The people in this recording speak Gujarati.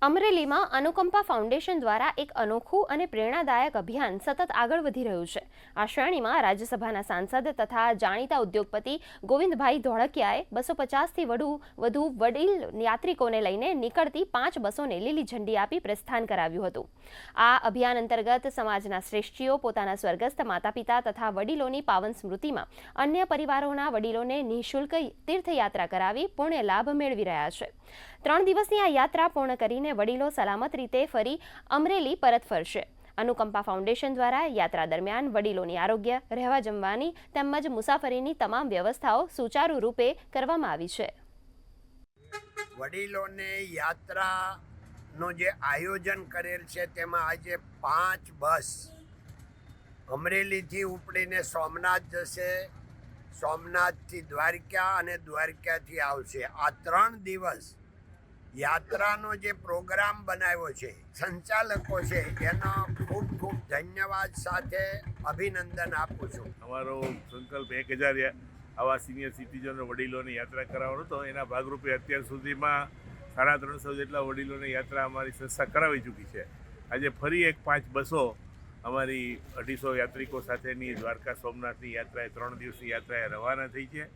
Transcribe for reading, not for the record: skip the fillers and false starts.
અમરેલીમાં અનુકંપા ફાઉન્ડેશન દ્વારા એક અનોખું અને પ્રેરણાદાયક અભિયાન સતત આગળ વધી રહ્યું છે। આ શ્રેણીમાં રાજ્યસભાના સાંસદ તથા જાણીતા ઉદ્યોગપતિ ગોવિંદભાઈ ધોળકિયાએ 250થી વધુ વડીલ યાત્રિકોને લઈને નીકળતી 5 બસોને લીલી ઝંડી આપી પ્રસ્થાન કરાવ્યું હતું। આ અભિયાન અંતર્ગત સમાજના શ્રેષ્ઠીઓ પોતાના સ્વર્ગસ્થ માતાપિતા તથા વડીલોની પાવન સ્મૃતિમાં અન્ય પરિવારોના વડીલોને નિઃશુલ્ક તીર્થયાત્રા કરાવી પુણ્ય લાભ મેળવી રહ્યા છે। 3 દિવસની આ યાત્રા પૂર્ણ કરીને વડીલો સલામત રીતે ફરી અમરેલી પરત ફરશે। અનુકંપા ફાઉન્ડેશન દ્વારા યાત્રા દરમિયાન વડીલોની આરોગ્ય, રહેવા જમવાની તેમજ મુસાફરીની તમામ વ્યવસ્થાઓ સુચારુ રૂપે કરવામાં આવી છે। વડીલોને યાત્રાનું જે આયોજન કરેલ છે તેમાં આજે 5 બસ અમરેલીથી ઉપડીને સોમનાથ જશે, સોમનાથથી દ્વારકા અને દ્વારકાથી આવશે। આ 3 દિવસ યાત્રાનો જે પ્રોગ્રામ બનાવ્યો છે સંચાલકો છે એનો ખૂબ ખૂબ ધન્યવાદ સાથે અભિનંદન આપું છું। અમારો સંકલ્પ 1000 આવા સિનિયર સિટીઝનો વડીલોને યાત્રા કરાવવાનો હતો। એના ભાગરૂપે અત્યાર સુધીમાં 350 જેટલા વડીલોને યાત્રા અમારી સંસ્થા કરાવી ચૂકી છે। આજે ફરી એક 5 બસો અમારી 250 યાત્રિકો સાથેની દ્વારકા સોમનાથની યાત્રાએ 3 દિવસની યાત્રાએ રવાના થઈ છે।